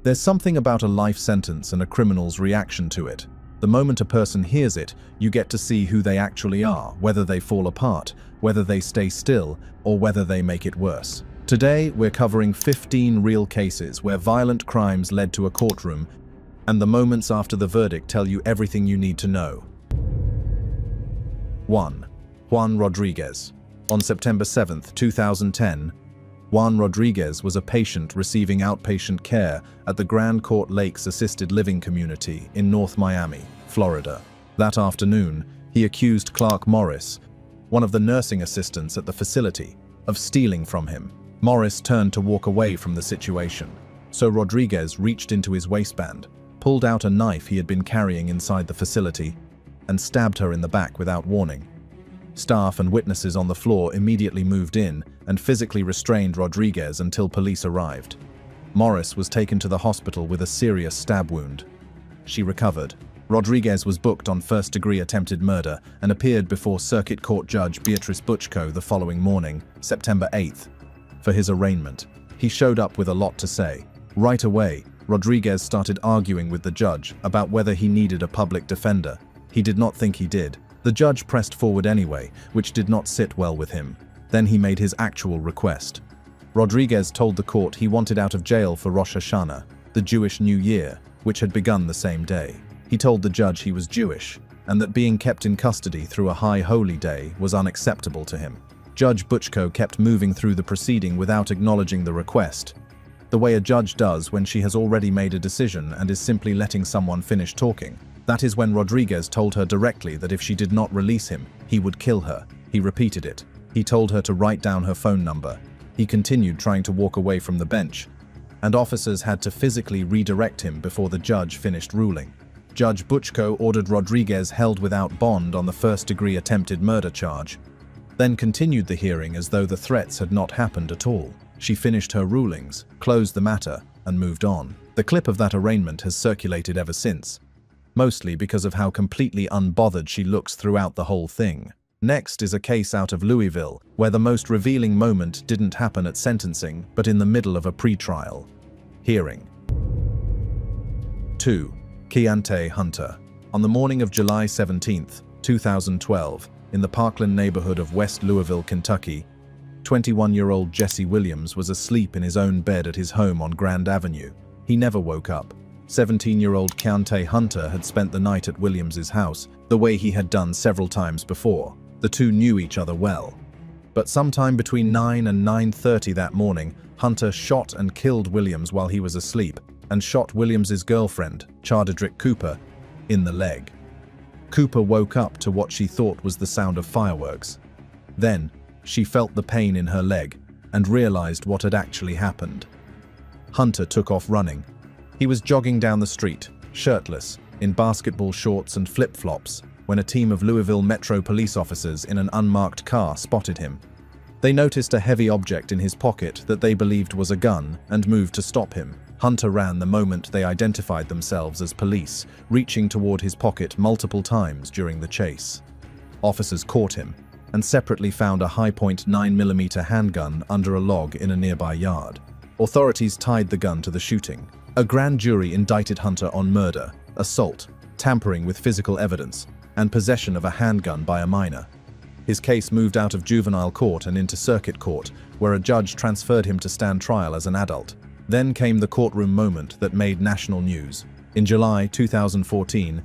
There's something about a life sentence and a criminal's reaction to it. The moment a person hears it, you get to see who they actually are, whether they fall apart, whether they stay still, or whether they make it worse. Today, we're covering 15 real cases where violent crimes led to a courtroom, and the moments after the verdict tell you everything you need to know. 1. Juan Rodriguez. On September 7, 2010, Juan Rodriguez was a patient receiving outpatient care at the Grand Court Lakes Assisted Living Community in North Miami, Florida. That afternoon, he accused Clark Morris, one of the nursing assistants at the facility, of stealing from him. Morris turned to walk away from the situation, so Rodriguez reached into his waistband, pulled out a knife he had been carrying inside the facility, and stabbed her in the back without warning. Staff and witnesses on the floor immediately moved in and physically restrained Rodriguez until police arrived. Morris was taken to the hospital with a serious stab wound. She recovered. Rodriguez was booked on first-degree attempted murder and appeared before Circuit Court Judge Beatrice Butchko the following morning, September 8th, for his arraignment. He showed up with a lot to say. Right away, Rodriguez started arguing with the judge about whether he needed a public defender. He did not think he did. The judge pressed forward anyway, which did not sit well with him. Then he made his actual request. Rodriguez told the court he wanted out of jail for Rosh Hashanah, the Jewish New Year, which had begun the same day. He told the judge he was Jewish, and that being kept in custody through a high holy day was unacceptable to him. Judge Butchko kept moving through the proceeding without acknowledging the request, the way a judge does when she has already made a decision and is simply letting someone finish talking. That is when Rodriguez told her directly that if she did not release him, he would kill her. He repeated it. He told her to write down her phone number. He continued trying to walk away from the bench, and officers had to physically redirect him before the judge finished ruling. Judge Butchko ordered Rodriguez held without bond on the first-degree attempted murder charge, then continued the hearing as though the threats had not happened at all. She finished her rulings, closed the matter, and moved on. The clip of that arraignment has circulated ever since, mostly because of how completely unbothered she looks throughout the whole thing. Next is a case out of Louisville, where the most revealing moment didn't happen at sentencing, but in the middle of a pre-trial hearing. 2. Keontae Hunter. On the morning of July 17, 2012, in the Parkland neighborhood of West Louisville, Kentucky, 21-year-old Jesse Williams was asleep in his own bed at his home on Grand Avenue. He never woke up. 17-year-old Keontae Hunter had spent the night at Williams's house, the way he had done several times before. The two knew each other well. But sometime between 9 and 9:30 that morning, Hunter shot and killed Williams while he was asleep, and shot Williams's girlfriend, Chardedrick Cooper, in the leg. Cooper woke up to what she thought was the sound of fireworks. Then, she felt the pain in her leg and realized what had actually happened. Hunter took off running. He was jogging down the street, shirtless, in basketball shorts and flip-flops, when a team of Louisville Metro police officers in an unmarked car spotted him. They noticed a heavy object in his pocket that they believed was a gun and moved to stop him. Hunter ran the moment they identified themselves as police, reaching toward his pocket multiple times during the chase. Officers caught him and separately found a high-point 9mm handgun under a log in a nearby yard. Authorities tied the gun to the shooting. A grand jury indicted Hunter on murder, assault, tampering with physical evidence, and possession of a handgun by a minor. His case moved out of juvenile court and into circuit court, where a judge transferred him to stand trial as an adult. Then came the courtroom moment that made national news. In July 2014,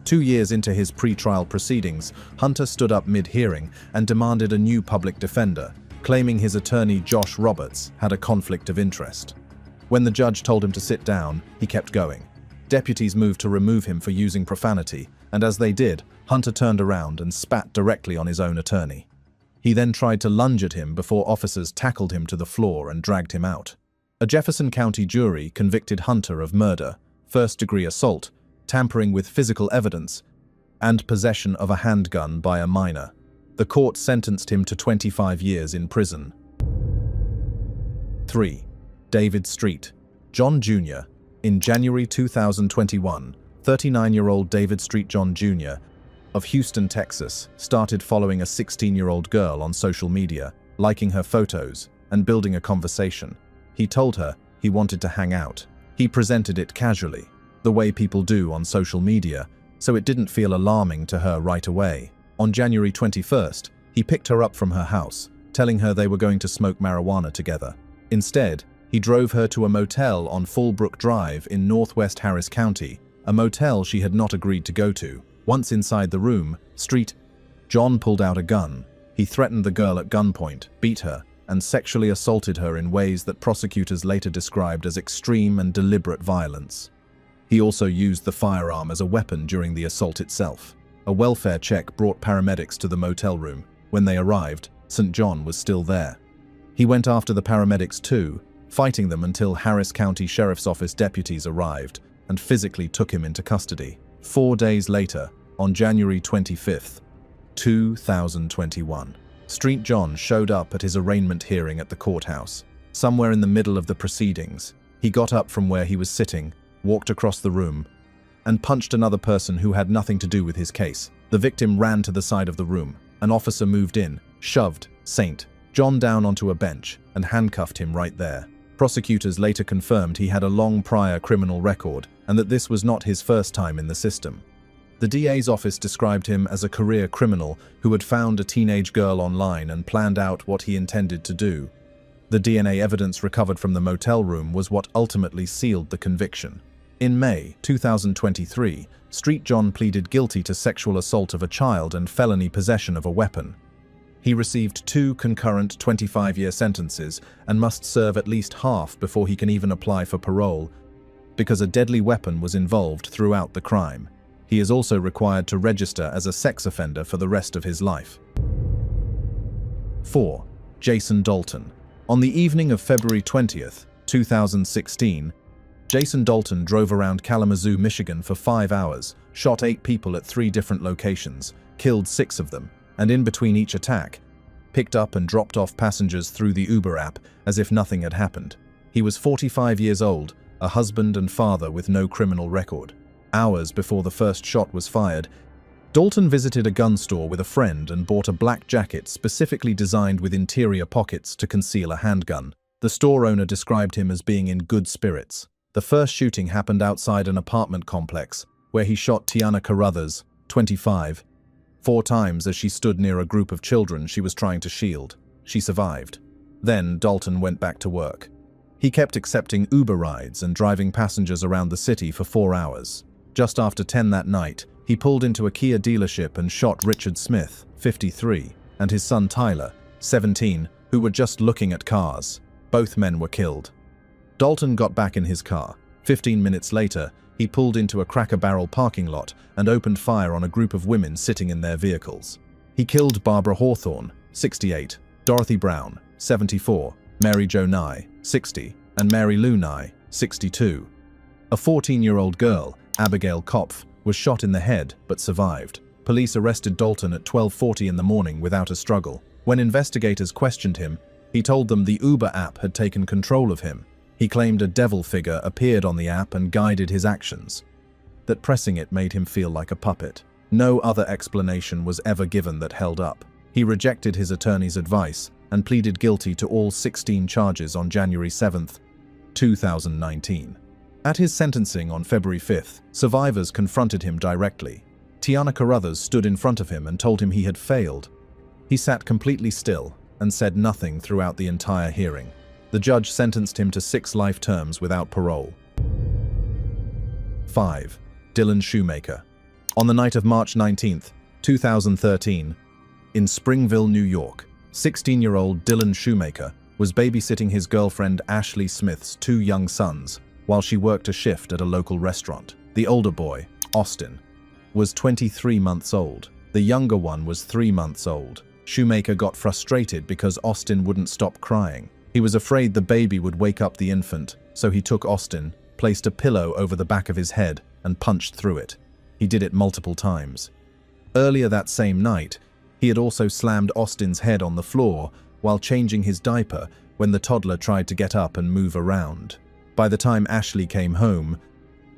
2 years into his pre-trial proceedings, Hunter stood up mid-hearing and demanded a new public defender, claiming his attorney Josh Roberts had a conflict of interest. When the judge told him to sit down, he kept going. Deputies moved to remove him for using profanity, and as they did, Hunter turned around and spat directly on his own attorney. He then tried to lunge at him before officers tackled him to the floor and dragged him out. A Jefferson County jury convicted Hunter of murder, first-degree assault, tampering with physical evidence, and possession of a handgun by a minor. The court sentenced him to 25 years in prison. 3. David Street, John Jr. In January 2021, 39-year-old David Street John Jr. of Houston, Texas, started following a 16-year-old girl on social media, liking her photos, and building a conversation. He told her he wanted to hang out. He presented it casually, the way people do on social media, so it didn't feel alarming to her right away. On January 21st, he picked her up from her house, telling her they were going to smoke marijuana together. Instead, he drove her to a motel on Fallbrook Drive in northwest Harris County, a motel she had not agreed to go to. Once inside the room, John pulled out a gun. He threatened the girl at gunpoint, beat her, and sexually assaulted her in ways that prosecutors later described as extreme and deliberate violence. He also used the firearm as a weapon during the assault itself. A welfare check brought paramedics to the motel room. When they arrived, St. John was still there. He went after the paramedics too, fighting them until Harris County Sheriff's Office deputies arrived and physically took him into custody. 4 days later, on January 25th, 2021, St. John showed up at his arraignment hearing at the courthouse. Somewhere in the middle of the proceedings, he got up from where he was sitting, walked across the room, and punched another person who had nothing to do with his case. The victim ran to the side of the room. An officer moved in, shoved St. John down onto a bench, and handcuffed him right there. Prosecutors later confirmed he had a long prior criminal record and that this was not his first time in the system. The DA's office described him as a career criminal who had found a teenage girl online and planned out what he intended to do. The DNA evidence recovered from the motel room was what ultimately sealed the conviction. In May 2023, St. John pleaded guilty to sexual assault of a child and felony possession of a weapon. He received 2 concurrent 25-year sentences and must serve at least half before he can even apply for parole, because a deadly weapon was involved throughout the crime. He is also required to register as a sex offender for the rest of his life. 4. Jason Dalton. On the evening of February 20th, 2016, Jason Dalton drove around Kalamazoo, Michigan for 5 hours, shot 8 people at 3 different locations, killed 6 of them, and in between each attack, picked up and dropped off passengers through the Uber app as if nothing had happened. He was 45 years old, a husband and father with no criminal record. Hours before the first shot was fired, Dalton visited a gun store with a friend and bought a black jacket specifically designed with interior pockets to conceal a handgun. The store owner described him as being in good spirits. The first shooting happened outside an apartment complex, where he shot Tiana Carruthers, 25, 4 times as she stood near a group of children she was trying to shield. She survived. Then Dalton went back to work. He kept accepting Uber rides and driving passengers around the city for 4 hours. Just after 10 that night, he pulled into a Kia dealership and shot Richard Smith, 53, and his son Tyler, 17, who were just looking at cars. Both men were killed. Dalton got back in his car. 15 minutes later, he pulled into a Cracker Barrel parking lot and opened fire on a group of women sitting in their vehicles. He killed Barbara Hawthorne, 68, Dorothy Brown, 74, Mary Jo Nye, 60, and Mary Lou Nye, 62. A 14-year-old girl, Abigail Kopf, was shot in the head but survived. Police arrested Dalton at 12:40 in the morning without a struggle. When investigators questioned him, he told them the Uber app had taken control of him. He claimed a devil figure appeared on the app and guided his actions, that pressing it made him feel like a puppet. No other explanation was ever given that held up. He rejected his attorney's advice and pleaded guilty to all 16 charges on January 7, 2019. At his sentencing on February 5th, survivors confronted him directly. Tiana Carruthers stood in front of him and told him he had failed. He sat completely still and said nothing throughout the entire hearing. The judge sentenced him to 6 life terms without parole. 5. Dylan Shoemaker. On the night of March 19, 2013, in Springville, New York, 16-year-old Dylan Shoemaker was babysitting his girlfriend Ashley Smith's 2 young sons while she worked a shift at a local restaurant. The older boy, Austin, was 23 months old. The younger one was 3 months old. Shoemaker got frustrated because Austin wouldn't stop crying. He was afraid the baby would wake up the infant, so he took Austin, placed a pillow over the back of his head, and punched through it. He did it multiple times. Earlier that same night, he had also slammed Austin's head on the floor while changing his diaper when the toddler tried to get up and move around. By the time Ashley came home,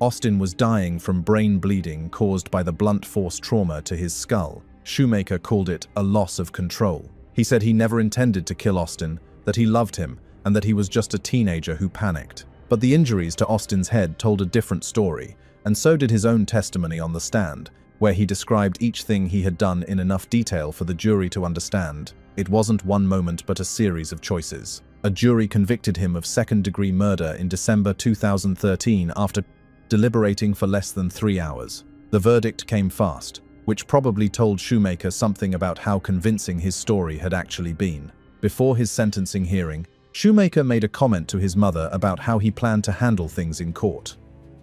Austin was dying from brain bleeding caused by the blunt force trauma to his skull. Shoemaker called it a loss of control. He said he never intended to kill Austin, that he loved him, and that he was just a teenager who panicked. But the injuries to Austin's head told a different story, and so did his own testimony on the stand, where he described each thing he had done in enough detail for the jury to understand. It wasn't one moment but a series of choices. A jury convicted him of second-degree murder in December 2013 after deliberating for less than 3 hours. The verdict came fast, which probably told Shoemaker something about how convincing his story had actually been. Before his sentencing hearing, Shoemaker made a comment to his mother about how he planned to handle things in court.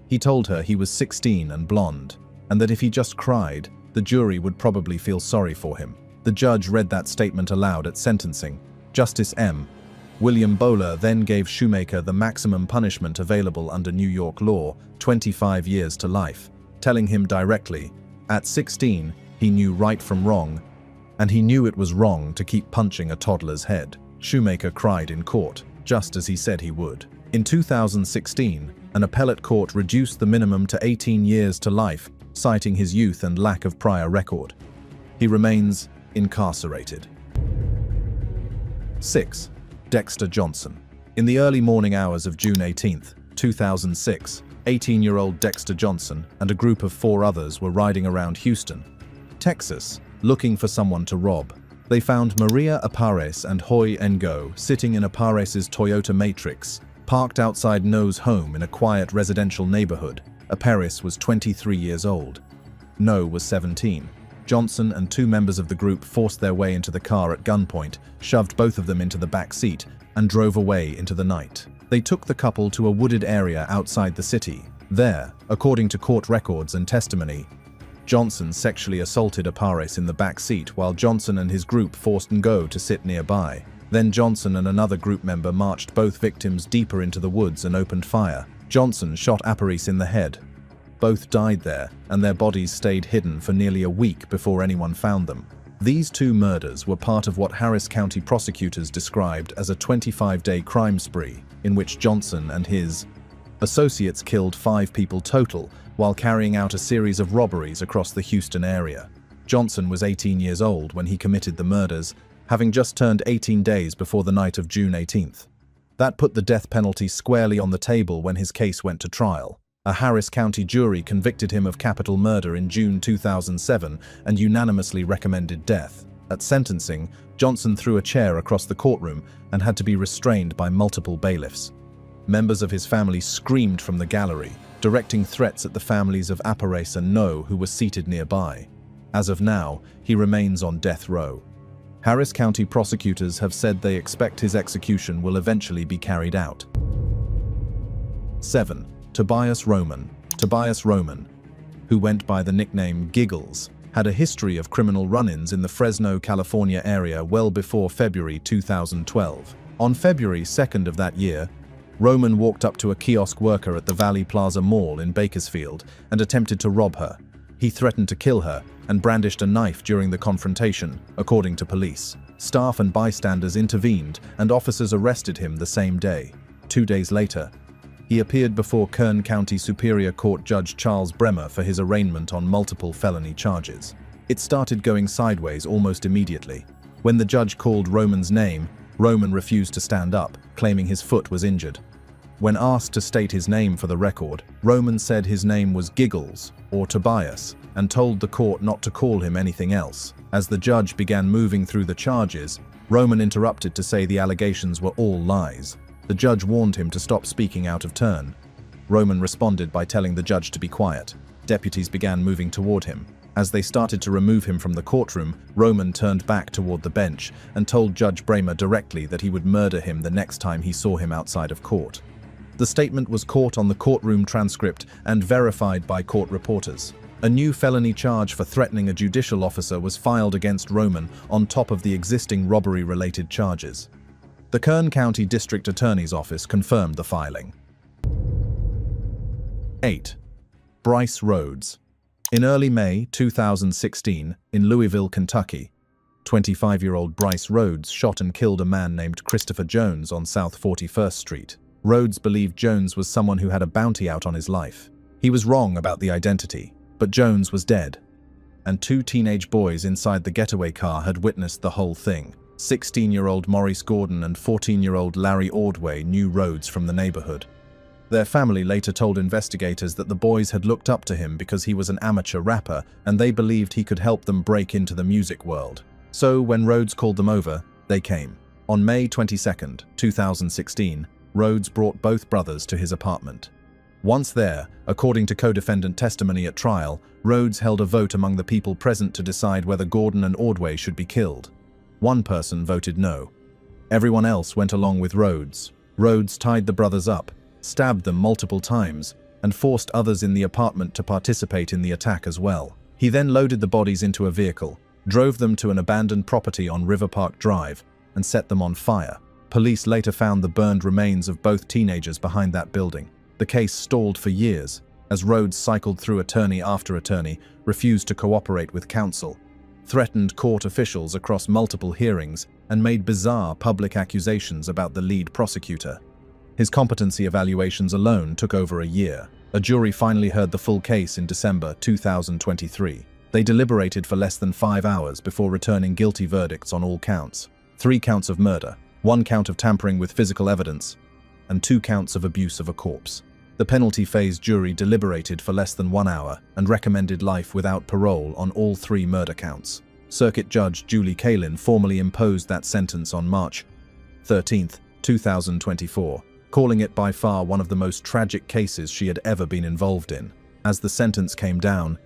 He told her he was 16 and blonde, and that if he just cried, the jury would probably feel sorry for him. The judge read that statement aloud at sentencing. Justice M. William Bowler then gave Shoemaker the maximum punishment available under New York law, 25 years to life, telling him directly, at 16, he knew right from wrong, and he knew it was wrong to keep punching a toddler's head. Shoemaker cried in court, just as he said he would. In 2016, an appellate court reduced the minimum to 18 years to life, citing his youth and lack of prior record. He remains incarcerated. 6. Dexter Johnson. In the early morning hours of June 18, 2006, 18-year-old Dexter Johnson and a group of 4 others were riding around Houston, Texas, looking for someone to rob. They found Maria Apares and Hoy Ngo sitting in Apares' Toyota Matrix, parked outside No's home in a quiet residential neighborhood. Apares was 23 years old. No was 17. Johnson and 2 members of the group forced their way into the car at gunpoint, shoved both of them into the back seat, and drove away into the night. They took the couple to a wooded area outside the city. There, according to court records and testimony, Johnson sexually assaulted Apares in the back seat while Johnson and his group forced Ngo to sit nearby. Then Johnson and another group member marched both victims deeper into the woods and opened fire. Johnson shot Apares in the head. Both died there, and their bodies stayed hidden for nearly a week before anyone found them. These 2 murders were part of what Harris County prosecutors described as a 25-day crime spree, in which Johnson and his associates killed 5 people total while carrying out a series of robberies across the Houston area. Johnson was 18 years old when he committed the murders, having just turned 18 days before the night of June 18th. That put the death penalty squarely on the table when his case went to trial. A Harris County jury convicted him of capital murder in June 2007 and unanimously recommended death. At sentencing, Johnson threw a chair across the courtroom and had to be restrained by multiple bailiffs. Members of his family screamed from the gallery, directing threats at the families of Apares and No, who were seated nearby. As of now, he remains on death row. Harris County prosecutors have said they expect his execution will eventually be carried out. 7. Tobias Roman. Tobias Roman, who went by the nickname Giggles, had a history of criminal run-ins in the Fresno, California area well before February 2012. On February 2nd of that year, Roman walked up to a kiosk worker at the Valley Plaza Mall in Bakersfield and attempted to rob her. He threatened to kill her and brandished a knife during the confrontation, according to police. Staff and bystanders intervened, and officers arrested him the same day. 2 days later, he appeared before Kern County Superior Court Judge Charles Bremer for his arraignment on multiple felony charges. It started going sideways almost immediately. When the judge called Roman's name, Roman refused to stand up, claiming his foot was injured. When asked to state his name for the record, Roman said his name was Giggles, or Tobias, and told the court not to call him anything else. As the judge began moving through the charges, Roman interrupted to say the allegations were all lies. The judge warned him to stop speaking out of turn. Roman responded by telling the judge to be quiet. Deputies began moving toward him. As they started to remove him from the courtroom, Roman turned back toward the bench and told Judge Bremer directly that he would murder him the next time he saw him outside of court. The statement was caught on the courtroom transcript and verified by court reporters. A new felony charge for threatening a judicial officer was filed against Roman on top of the existing robbery-related charges. The Kern County District Attorney's Office confirmed the filing. 8. Bryce Rhodes. In early May 2016, in Louisville, Kentucky, 25-year-old Bryce Rhodes shot and killed a man named Christopher Jones on South 41st Street. Rhodes believed Jones was someone who had a bounty out on his life. He was wrong about the identity, but Jones was dead, and 2 teenage boys inside the getaway car had witnessed the whole thing. 16-year-old Maurice Gordon and 14-year-old Larry Ordway knew Rhodes from the neighborhood. Their family later told investigators that the boys had looked up to him because he was an amateur rapper and they believed he could help them break into the music world. So when Rhodes called them over, they came. On May 22, 2016, Rhodes brought both brothers to his apartment. Once there, according to co-defendant testimony at trial, Rhodes held a vote among the people present to decide whether Gordon and Ordway should be killed. One person voted no. Everyone else went along with Rhodes. Rhodes tied the brothers up, stabbed them multiple times, and forced others in the apartment to participate in the attack as well. He then loaded the bodies into a vehicle, drove them to an abandoned property on River Park Drive, and set them on fire. Police later found the burned remains of both teenagers behind that building. The case stalled for years, as Rhodes cycled through attorney after attorney, refused to cooperate with counsel, threatened court officials across multiple hearings, and made bizarre public accusations about the lead prosecutor. His competency evaluations alone took over a year. A jury finally heard the full case in December 2023. They deliberated for less than 5 hours before returning guilty verdicts on all counts. 3 counts of murder, 1 count of tampering with physical evidence, and 2 counts of abuse of a corpse. The penalty phase jury deliberated for less than 1 hour and recommended life without parole on all 3 murder counts. Circuit Judge Julie Kalin formally imposed that sentence on March 13, 2024, calling it by far one of the most tragic cases she had ever been involved in. As the sentence came down,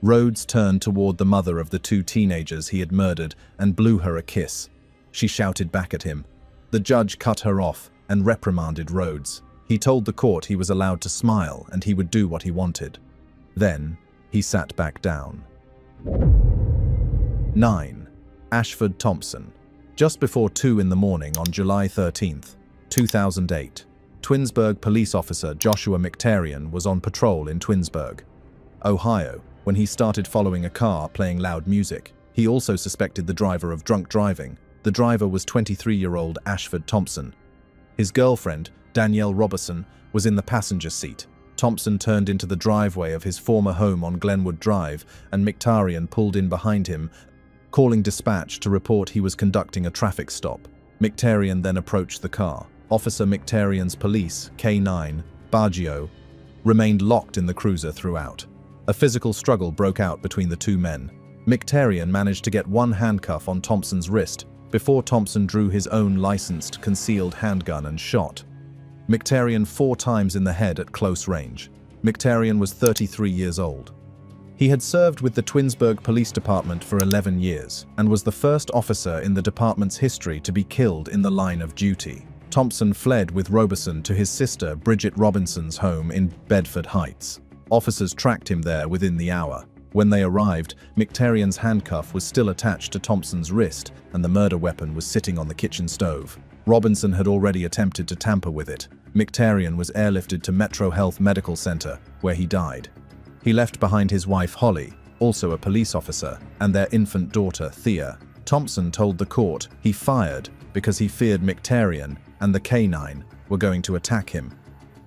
Rhodes turned toward the mother of the 2 teenagers he had murdered and blew her a kiss. She shouted back at him. The judge cut her off and reprimanded Rhodes. He told the court he was allowed to smile and he would do what he wanted. Then, he sat back down. 9. Ashford Thompson. Just before 2 in the morning on July 13, 2008, Twinsburg police officer Joshua McTarian was on patrol in Twinsburg, Ohio, when he started following a car playing loud music. He also suspected the driver of drunk driving. The driver was 23-year-old Ashford Thompson. His girlfriend, Danielle Robertson, was in the passenger seat. Thompson turned into the driveway of his former home on Glenwood Drive, and McTarian pulled in behind him, calling dispatch to report he was conducting a traffic stop. McTarian then approached the car. Officer McTarian's police, K9, Baggio, remained locked in the cruiser throughout. A physical struggle broke out between the 2 men. McTarian managed to get 1 handcuff on Thompson's wrist before Thompson drew his own licensed concealed handgun and shot McTarian 4 times in the head at close range. McTarian was 33 years old. He had served with the Twinsburg Police Department for 11 years and was the first officer in the department's history to be killed in the line of duty. Thompson fled with Robertson to his sister Bridget Robinson's home in Bedford Heights. Officers tracked him there within the hour. When they arrived, McTarian's handcuff was still attached to Thompson's wrist and the murder weapon was sitting on the kitchen stove. Robinson had already attempted to tamper with it. McTarian was airlifted to Metro Health Medical Center, where he died. He left behind his wife Holly, also a police officer, and their infant daughter Thea. Thompson told the court he fired because he feared McTarian and the K9 were going to attack him.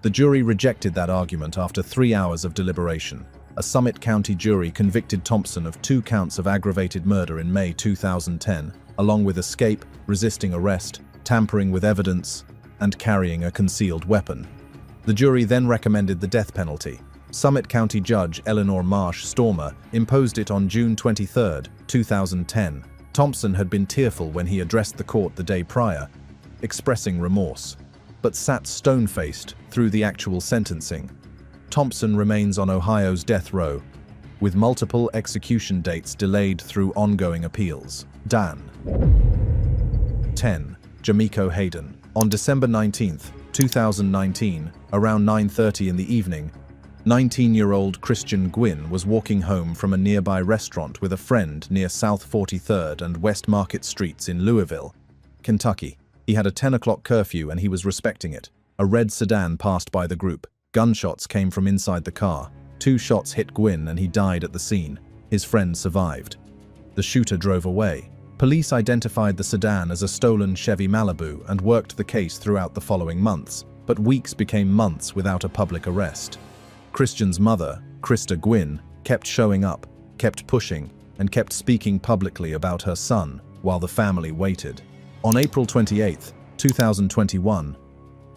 The jury rejected that argument after 3 hours of deliberation. A Summit County jury convicted Thompson of 2 counts of aggravated murder in May 2010, along with escape, resisting arrest, tampering with evidence, and carrying a concealed weapon. The jury then recommended the death penalty. Summit County Judge Eleanor Marsh Stormer imposed it on June 23, 2010. Thompson had been tearful when he addressed the court the day prior, expressing remorse, but sat stone-faced through the actual sentencing. Thompson remains on Ohio's death row, with multiple execution dates delayed through ongoing appeals. Dan. 10. Jamiko Hayden. On December 19, 2019, around 9:30 in the evening, 19-year-old Christian Gwynn was walking home from a nearby restaurant with a friend near South 43rd and West Market Streets in Louisville, Kentucky. He had a 10 o'clock curfew and he was respecting it. A red sedan passed by the group. Gunshots came from inside the car. 2 shots hit Gwynn and he died at the scene. His friend survived. The shooter drove away. Police identified the sedan as a stolen Chevy Malibu and worked the case throughout the following months, but weeks became months without a public arrest. Christian's mother, Krista Gwynn, kept showing up, kept pushing, and kept speaking publicly about her son while the family waited. On April 28, 2021,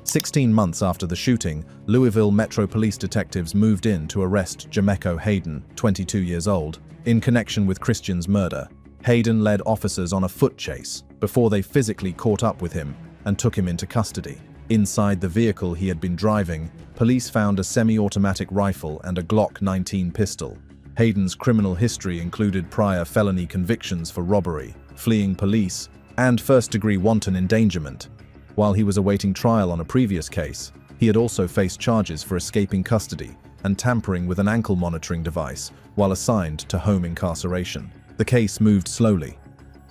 16 months after the shooting, Louisville Metro Police detectives moved in to arrest Jameco Hayden, 22 years old, in connection with Christian's murder. Hayden led officers on a foot chase before they physically caught up with him and took him into custody. Inside the vehicle he had been driving, police found a semi-automatic rifle and a Glock 19 pistol. Hayden's criminal history included prior felony convictions for robbery, fleeing police, and first-degree wanton endangerment. While he was awaiting trial on a previous case, he had also faced charges for escaping custody and tampering with an ankle monitoring device while assigned to home incarceration. The case moved slowly.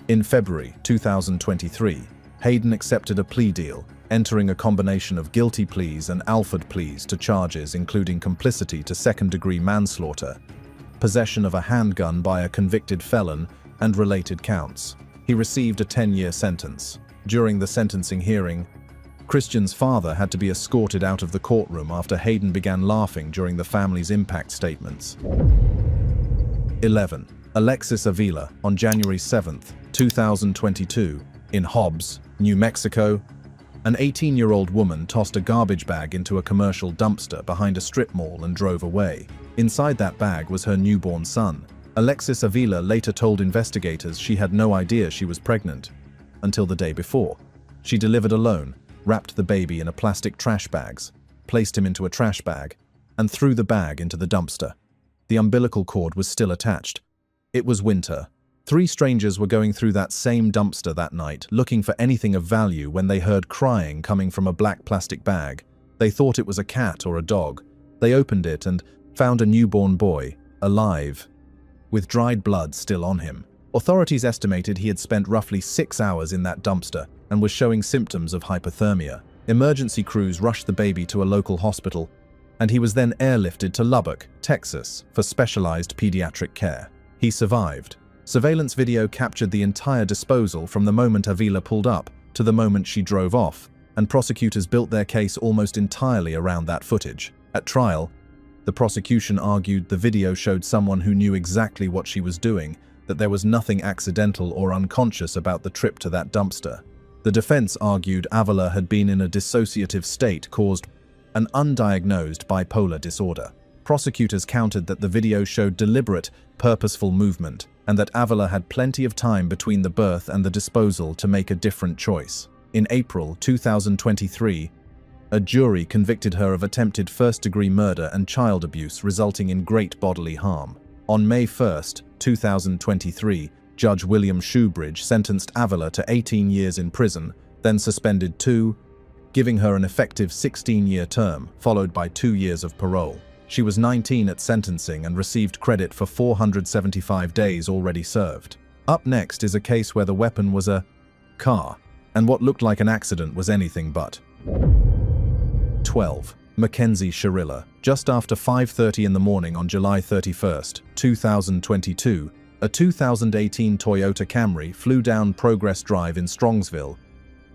In February 2023, Hayden accepted a plea deal, entering a combination of guilty pleas and Alford pleas to charges including complicity to second-degree manslaughter, possession of a handgun by a convicted felon, and related counts. He received a 10-year sentence. During the sentencing hearing, Christian's father had to be escorted out of the courtroom after Hayden began laughing during the family's impact statements. 11. Alexis Avila, on January 7, 2022, in Hobbs, New Mexico, an 18-year-old woman tossed a garbage bag into a commercial dumpster behind a strip mall and drove away. Inside that bag was her newborn son. Alexis Avila later told investigators she had no idea she was pregnant until the day before. She delivered alone, wrapped the baby in a plastic trash bags, placed him into a trash bag, and threw the bag into the dumpster. The umbilical cord was still attached. It was winter. 3 strangers were going through that same dumpster that night, looking for anything of value when they heard crying coming from a black plastic bag. They thought it was a cat or a dog. They opened it and found a newborn boy, alive, with dried blood still on him. Authorities estimated he had spent roughly 6 hours in that dumpster and was showing symptoms of hypothermia. Emergency crews rushed the baby to a local hospital, and he was then airlifted to Lubbock, Texas, for specialized pediatric care. He survived. Surveillance video captured the entire disposal from the moment Avila pulled up to the moment she drove off, and prosecutors built their case almost entirely around that footage. At trial, the prosecution argued the video showed someone who knew exactly what she was doing, that there was nothing accidental or unconscious about the trip to that dumpster. The defense argued Avila had been in a dissociative state caused by an undiagnosed bipolar disorder. Prosecutors countered that the video showed deliberate, purposeful movement, and that Avila had plenty of time between the birth and the disposal to make a different choice. In April 2023, a jury convicted her of attempted first-degree murder and child abuse resulting in great bodily harm. On May 1, 2023, Judge William Shoebridge sentenced Avila to 18 years in prison, then suspended 2, giving her an effective 16-year term, followed by 2 years of parole. She was 19 at sentencing and received credit for 475 days already served. Up next is a case where the weapon was a car, and what looked like an accident was anything but. 12. Mackenzie Sherilla. Just after 5:30 in the morning on July 31, 2022, a 2018 Toyota Camry flew down Progress Drive in Strongsville,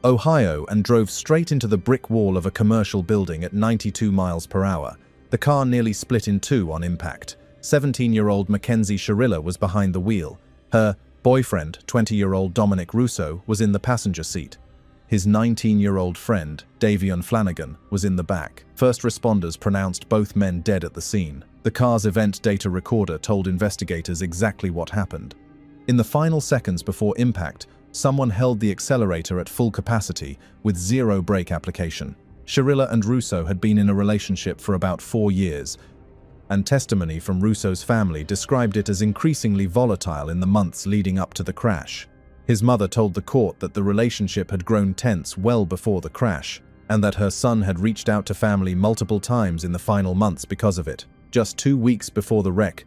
Ohio, and drove straight into the brick wall of a commercial building at 92 miles per hour. The car nearly split in two on impact. 17-year-old Mackenzie Sherilla was behind the wheel. Her boyfriend, 20-year-old Dominic Russo, was in the passenger seat. His 19-year-old friend, Davion Flanagan, was in the back. First responders pronounced both men dead at the scene. The car's event data recorder told investigators exactly what happened. In the final seconds before impact, someone held the accelerator at full capacity with zero brake application. Sherilla and Russo had been in a relationship for about 4 years, and testimony from Russo's family described it as increasingly volatile in the months leading up to the crash. His mother told the court that the relationship had grown tense well before the crash, and that her son had reached out to family multiple times in the final months because of it. Just 2 weeks before the wreck,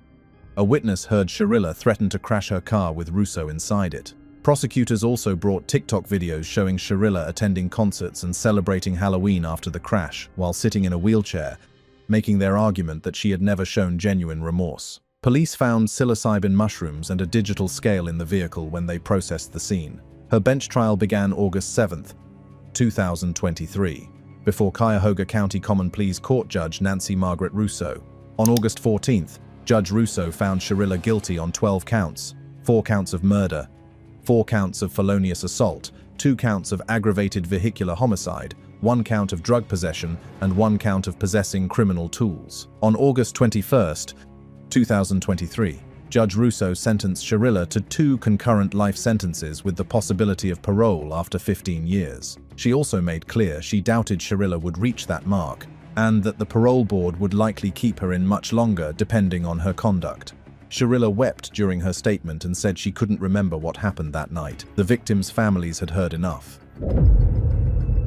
a witness heard Sherilla threaten to crash her car with Russo inside it. Prosecutors also brought TikTok videos showing Sherilla attending concerts and celebrating Halloween after the crash while sitting in a wheelchair, making their argument that she had never shown genuine remorse. Police found psilocybin mushrooms and a digital scale in the vehicle when they processed the scene. Her bench trial began August 7, 2023, before Cuyahoga County Common Pleas Court Judge Nancy Margaret Russo. On August 14th, Judge Russo found Sherilla guilty on 12 counts, 4 counts of murder, 4 counts of felonious assault, 2 counts of aggravated vehicular homicide, 1 count of drug possession, and 1 count of possessing criminal tools. On August 21, 2023, Judge Russo sentenced Sharilla to 2 concurrent life sentences with the possibility of parole after 15 years. She also made clear she doubted Sharilla would reach that mark, and that the parole board would likely keep her in much longer depending on her conduct. Sharilla wept during her statement and said she couldn't remember what happened that night. The victims' families had heard enough.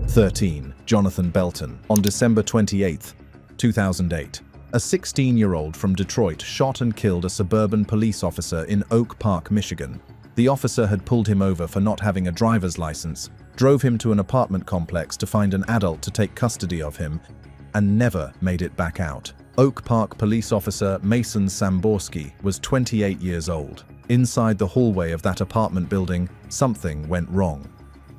13. Jonathan Belton. On December 28, 2008, a 16-year-old from Detroit shot and killed a suburban police officer in Oak Park, Michigan. The officer had pulled him over for not having a driver's license, drove him to an apartment complex to find an adult to take custody of him, and never made it back out. Oak Park police officer Mason Samborski was 28 years old. Inside the hallway of that apartment building, something went wrong.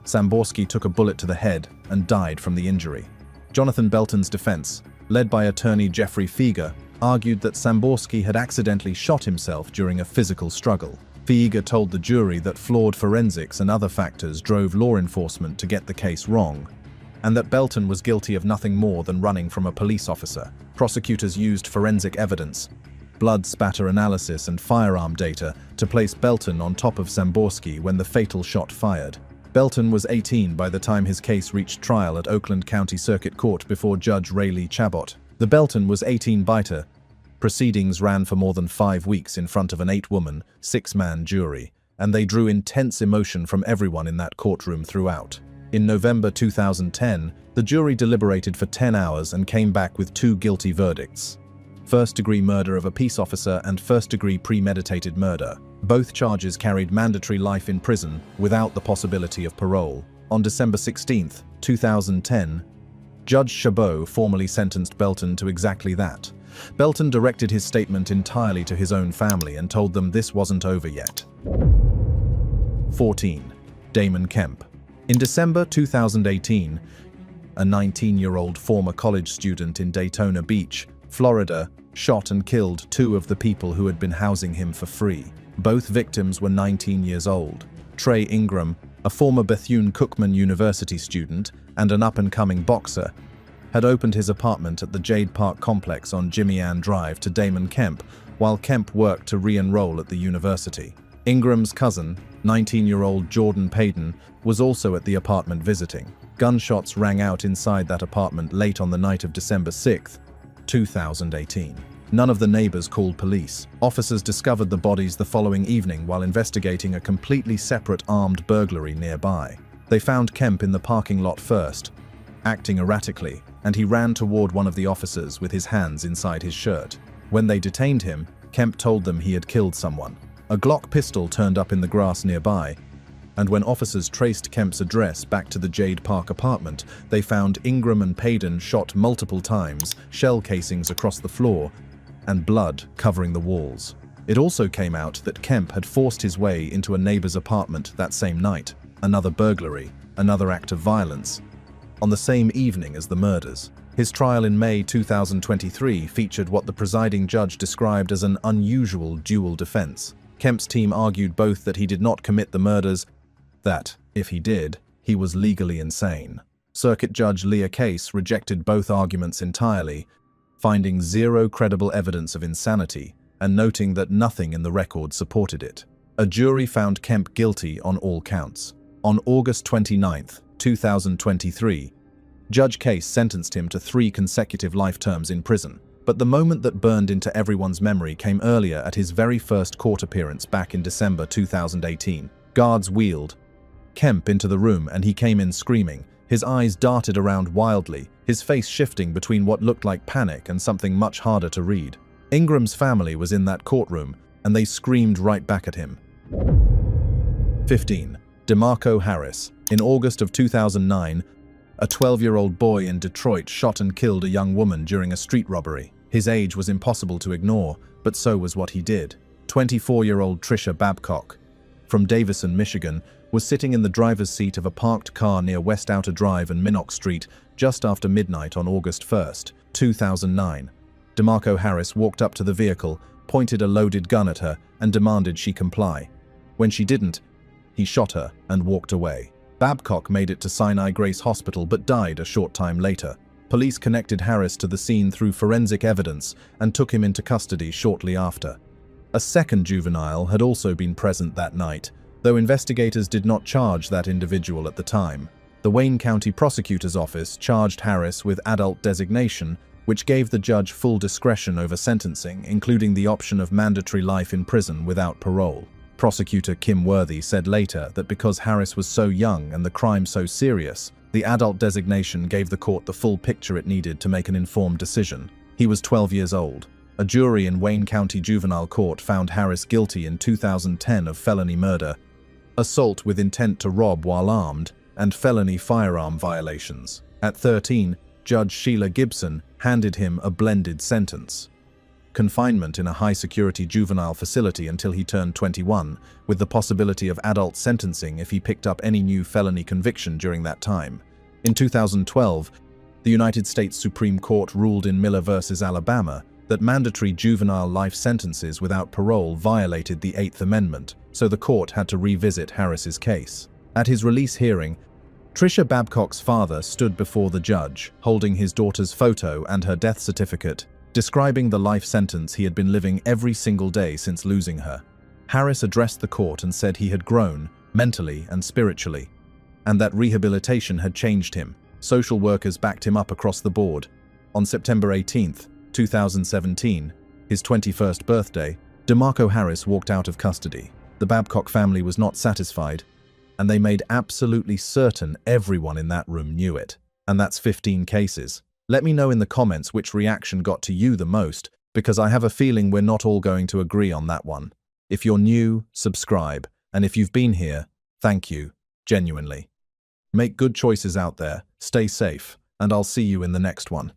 Samborski took a bullet to the head and died from the injury. Jonathan Belton's defense, led by attorney Jeffrey Fieger, argued that Samborski had accidentally shot himself during a physical struggle. Fieger told the jury that flawed forensics and other factors drove law enforcement to get the case wrong, and that Belton was guilty of nothing more than running from a police officer. Prosecutors used forensic evidence, blood spatter analysis and firearm data to place Belton on top of Samborski when the fatal shot fired. Belton was 18 by the time his case reached trial at Oakland County Circuit Court before Judge Rayleigh Chabot. The Belton was 18 biter. Proceedings ran for more than 5 weeks in front of an 8-woman, 6-man jury, and they drew intense emotion from everyone in that courtroom throughout. In November 2010, the jury deliberated for 10 hours and came back with 2 guilty verdicts: first-degree murder of a peace officer and first-degree premeditated murder. Both charges carried mandatory life in prison without the possibility of parole. On December 16, 2010, Judge Chabot formally sentenced Belton to exactly that. Belton directed his statement entirely to his own family and told them this wasn't over yet. 14. Damon Kemp. In December 2018, a 19-year-old former college student in Daytona Beach, Florida, shot and killed 2 of the people who had been housing him for free. Both victims were 19 years old. Trey Ingram, a former Bethune-Cookman University student and an up-and-coming boxer, had opened his apartment at the Jade Park complex on Jimmy Ann Drive to Damon Kemp, while Kemp worked to re-enroll at the university. Ingram's cousin, 19-year-old Jordan Payton, was also at the apartment visiting. Gunshots rang out inside that apartment late on the night of December 6, 2018. None of the neighbors called police. Officers discovered the bodies the following evening while investigating a completely separate armed burglary nearby. They found Kemp in the parking lot first, acting erratically, and he ran toward one of the officers with his hands inside his shirt. When they detained him, Kemp told them he had killed someone. A Glock pistol turned up in the grass nearby, and when officers traced Kemp's address back to the Jade Park apartment, they found Ingram and Payton shot multiple times, shell casings across the floor, and blood covering the walls. It also came out that Kemp had forced his way into a neighbor's apartment that same night, another burglary, another act of violence, on the same evening as the murders. His trial in May 2023 featured what the presiding judge described as an unusual dual defense. Kemp's team argued both that he did not commit the murders, that, if he did, he was legally insane. Circuit Judge Leah Case rejected both arguments entirely, finding 0 credible evidence of insanity and noting that nothing in the record supported it. A jury found Kemp guilty on all counts. On August 29, 2023, Judge Case sentenced him to 3 consecutive life terms in prison. But the moment that burned into everyone's memory came earlier at his very first court appearance back in December 2018. Guards wheeled Kemp into the room and he came in screaming. His eyes darted around wildly, his face shifting between what looked like panic and something much harder to read. Ingram's family was in that courtroom, and they screamed right back at him. 15. DeMarco Harris. In August of 2009, a 12-year-old boy in Detroit shot and killed a young woman during a street robbery. His age was impossible to ignore, but so was what he did. 24-year-old Trisha Babcock, from Davison, Michigan, was sitting in the driver's seat of a parked car near West Outer Drive and Minnock Street just after midnight on August 1, 2009. DeMarco Harris walked up to the vehicle, pointed a loaded gun at her, and demanded she comply. When she didn't, he shot her and walked away. Babcock made it to Sinai Grace Hospital but died a short time later. Police connected Harris to the scene through forensic evidence and took him into custody shortly after. A second juvenile had also been present that night, though investigators did not charge that individual at the time. The Wayne County Prosecutor's Office charged Harris with adult designation, which gave the judge full discretion over sentencing, including the option of mandatory life in prison without parole. Prosecutor Kim Worthy said later that because Harris was so young and the crime so serious, the adult designation gave the court the full picture it needed to make an informed decision. He was 12 years old. A jury in Wayne County Juvenile Court found Harris guilty in 2010 of felony murder, assault with intent to rob while armed, and felony firearm violations. At 13, Judge Sheila Gibson handed him a blended sentence: confinement in a high-security juvenile facility until he turned 21, with the possibility of adult sentencing if he picked up any new felony conviction during that time. In 2012, the United States Supreme Court ruled in Miller v. Alabama that mandatory juvenile life sentences without parole violated the Eighth Amendment, so the court had to revisit Harris's case. At his release hearing, Tricia Babcock's father stood before the judge, holding his daughter's photo and her death certificate, describing the life sentence he had been living every single day since losing her. Harris addressed the court and said he had grown, mentally and spiritually, and that rehabilitation had changed him. Social workers backed him up across the board. On September 18, 2017, his 21st birthday, DeMarco Harris walked out of custody. The Babcock family was not satisfied, and they made absolutely certain everyone in that room knew it. And that's 15 cases. Let me know in the comments which reaction got to you the most, because I have a feeling we're not all going to agree on that one. If you're new, subscribe, and if you've been here, thank you, genuinely. Make good choices out there, stay safe, and I'll see you in the next one.